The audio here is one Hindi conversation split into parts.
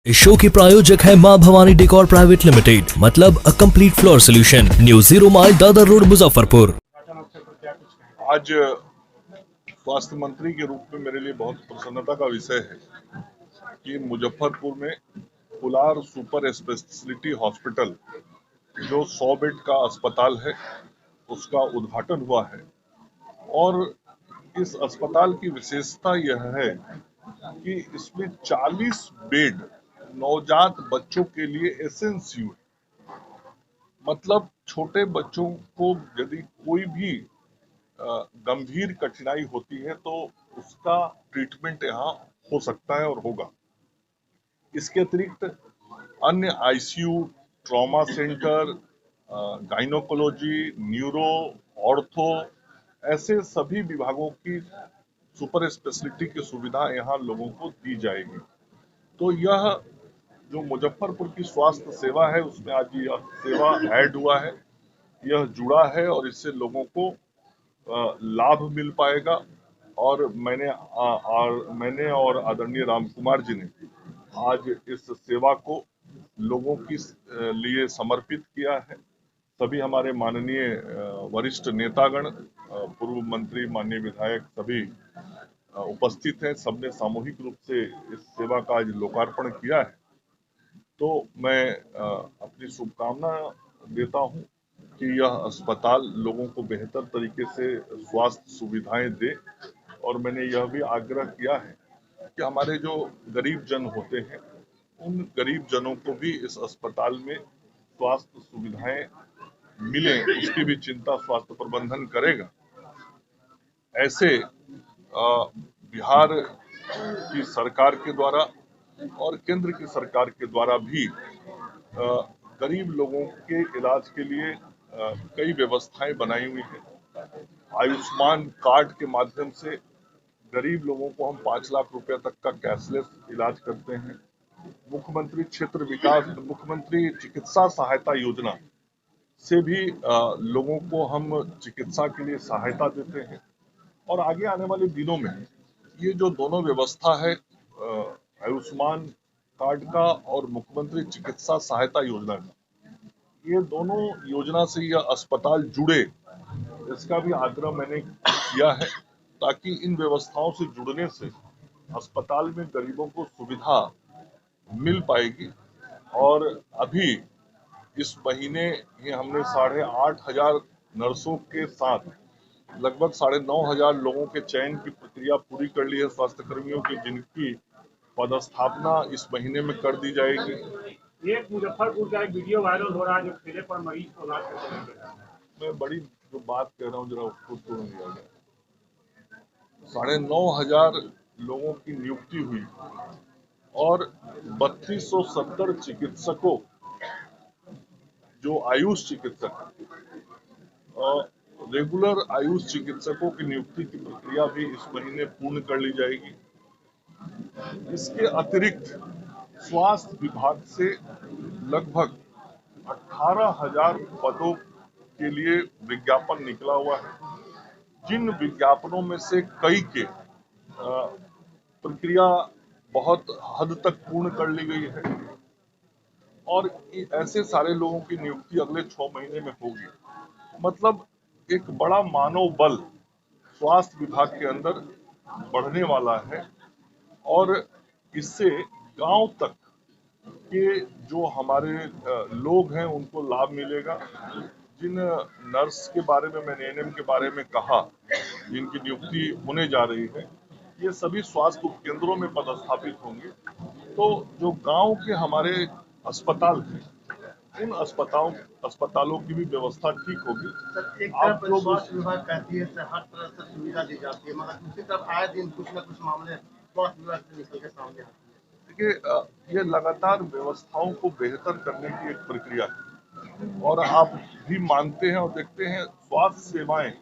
इस शो के प्रायोजक है मां भवानी डेकोर प्राइवेट लिमिटेड, मतलब a complete floor solution, new 0 mile Dadar road, Muzaffarpur. आज स्वास्थ्य मंत्री के रूप में मेरे लिए बहुत प्रसन्नता का विषय है कि मुजफ्फरपुर में पुलार सुपर स्पेशलिटी हॉस्पिटल जो 100 बेड का अस्पताल है उसका उद्घाटन हुआ है। और इस अस्पताल की विशेषता यह है कि इसमें 40 बेड नवजात बच्चों के लिए एसएनसीयू, मतलब छोटे बच्चों को यदि कोई भी गंभीर कठिनाई होती है तो उसका ट्रीटमेंट यहाँ हो सकता है और होगा। इसके अतिरिक्त अन्य ICU, trauma centre, gynaecology, neuro, ortho, ऐसे सभी विभागों की सुपर स्पेशलिटी की सुविधा यहाँ लोगों को दी जाएगी। तो यह जो मुजफ्फरपुर की स्वास्थ्य सेवा है उसमें आज यह सेवा ऐड हुआ है, यह जुड़ा है और इससे लोगों को लाभ मिल पाएगा। और मैंने और आदरणीय राम कुमार जी ने आज इस सेवा को लोगों की लिए समर्पित किया है। सभी हमारे माननीय वरिष्ठ नेतागण, पूर्व मंत्री, माननीय विधायक सभी उपस्थित हैं। सबने सामूहिक रूप से इस सेवा का आज लोकार्पण किया है। तो मैं अपनी शुभकामना देता हूं कि यह अस्पताल लोगों को बेहतर तरीके से स्वास्थ्य सुविधाएं दे। और मैंने यह भी आग्रह किया है कि हमारे जो गरीब जन होते हैं उन गरीब जनों को भी इस अस्पताल में स्वास्थ्य सुविधाएं मिले, उसकी भी चिंता स्वास्थ्य प्रबंधन करेगा। ऐसे बिहार की सरकार के द्वारा और केंद्र की सरकार के द्वारा भी गरीब लोगों के इलाज के लिए कई व्यवस्थाएं बनाई हुई हैं। आयुष्मान कार्ड के माध्यम से गरीब लोगों को हम 5 लाख रुपए तक का कैशलेस इलाज करते हैं। मुख्यमंत्री चिकित्सा सहायता योजना से भी लोगों को हम चिकित्सा के लिए सहायता देते हैं। और आगे आने वाले दिनों में ये जो दोनों व्यवस्था है, आयुष्मान कार्ड का और मुख्यमंत्री चिकित्सा सहायता योजना का, ये दोनों योजना से यह अस्पताल जुड़े, इसका भी आग्रह मैंने किया है, ताकि इन व्यवस्थाओं से जुड़ने से अस्पताल में गरीबों को सुविधा मिल पाएगी। और अभी इस महीने ही हमने 8,500 नर्सों के साथ लगभग 9,500 लोगों के चयन की प्रक्रिया पूरी कर ली है, स्वास्थ्य कर्मियों की, जिनकी पदस्थापना इस महीने में कर दी जाएगी। एक मुजफ्फरपुर का एक वीडियो वायरल हो रहा है जो ठेले पर मरीज को इलाज करते हैं। मैं बड़ी जो बात कह रहा हूँ जरा उसको सुन लिया जाए। 9,500 लोगों की नियुक्ति हुई और 3270 चिकित्सकों, जो आयुष चिकित्सक, रेगुलर आयुष चिकित्सकों की नियुक्ति की प्रक्रिया भी इस महीने पूर्ण कर ली जाएगी। इसके अतिरिक्त स्वास्थ्य विभाग से लगभग 18,000 पदों के लिए विज्ञापन निकला हुआ है, जिन विज्ञापनों में से कई के प्रक्रिया बहुत हद तक पूर्ण कर ली गई है। और ऐसे सारे लोगों की नियुक्ति अगले 6 महीने में होगी। मतलब एक बड़ा मानव बल स्वास्थ्य विभाग के अंदर बढ़ने वाला है और इससे गांव तक के जो हमारे लोग हैं उनको लाभ मिलेगा। जिन नर्स के बारे में मैंने एएनएम के बारे में कहा, जिनकी नियुक्ति होने जा रही है, ये सभी स्वास्थ्य उपकेंद्रों में पदस्थापित होंगे। तो जो गांव के हमारे अस्पताल हैं उन अस्पतालों की भी व्यवस्था ठीक होगी। एक तरफ स्वास्थ्य विभाग कहती है हर तरह से सुविधा दी जाती है, मगर दूसरी तरफ आए दिन कुछ न कुछ मामले स्वास्थ्य विभाग से निकल के सामने आते हैं। देखिए, ये लगातार व्यवस्थाओं को बेहतर करने की एक प्रक्रिया है। और आप भी मानते हैं और देखते हैं, स्वास्थ्य सेवाएं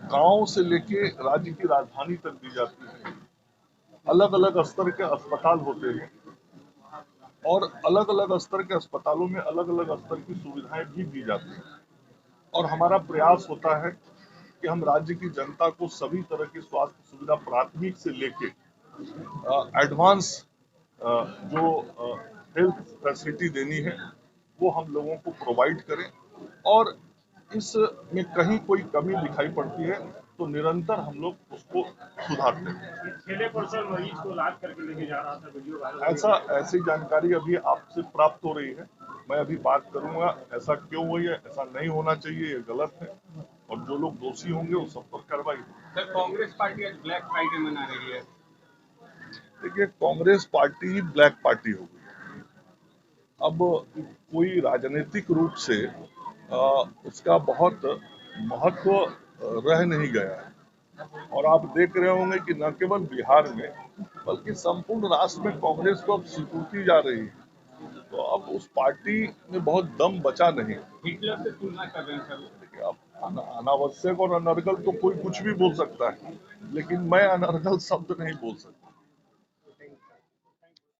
गांव से लेके राज्य की राजधानी तक दी जाती है। अलग अलग स्तर के अस्पताल होते हैं और अलग अलग स्तर के अस्पतालों में अलग अलग स्तर की सुविधाएं भी दी जाती हैं। और हमारा प्रयास होता है कि हम राज्य की जनता को सभी तरह की स्वास्थ्य सुविधा प्राथमिक से लेके एडवांस जो हेल्थ फैसिलिटी देनी है वो हम लोगों को प्रोवाइड करें, और इसमें कहीं कोई कमी दिखाई पड़ती है तो निरंतर हम लोग उसको सुधारते हैं। ठेले पर सर मरीज को लाद करके लेके जा रहा था, वीडियो वायरल ऐसी जानकारी अभी आपसे प्राप्त हो रही है, मैं अभी बात करूंगा ऐसा क्यों हुई है, ऐसा नहीं होना चाहिए, ये गलत है, और जो लोग दोषी होंगे उस सब पर कार्रवाई होगी। सर, कांग्रेस पार्टी आज ब्लैक फ्राइडे मना रही है। देखिए, कांग्रेस पार्टी ही ब्लैक पार्टी हो गई। अब कोई राजनीतिक रूप से उसका बहुत महत्व रह नहीं गया है, और आप देख रहे होंगे कि न केवल बिहार में बल्कि संपूर्ण राष्ट्र में कांग्रेस को अब स्वीकृति जा रही है, तो अब उस पार्टी में बहुत दम बचा नहीं। हिटलर से तुलना कर रहे हैं सर। देखिए, अब अनावश्यक और अनर्गल तो कोई कुछ भी बोल सकता है, लेकिन मैं अनर्गल शब्द नहीं बोल सकता।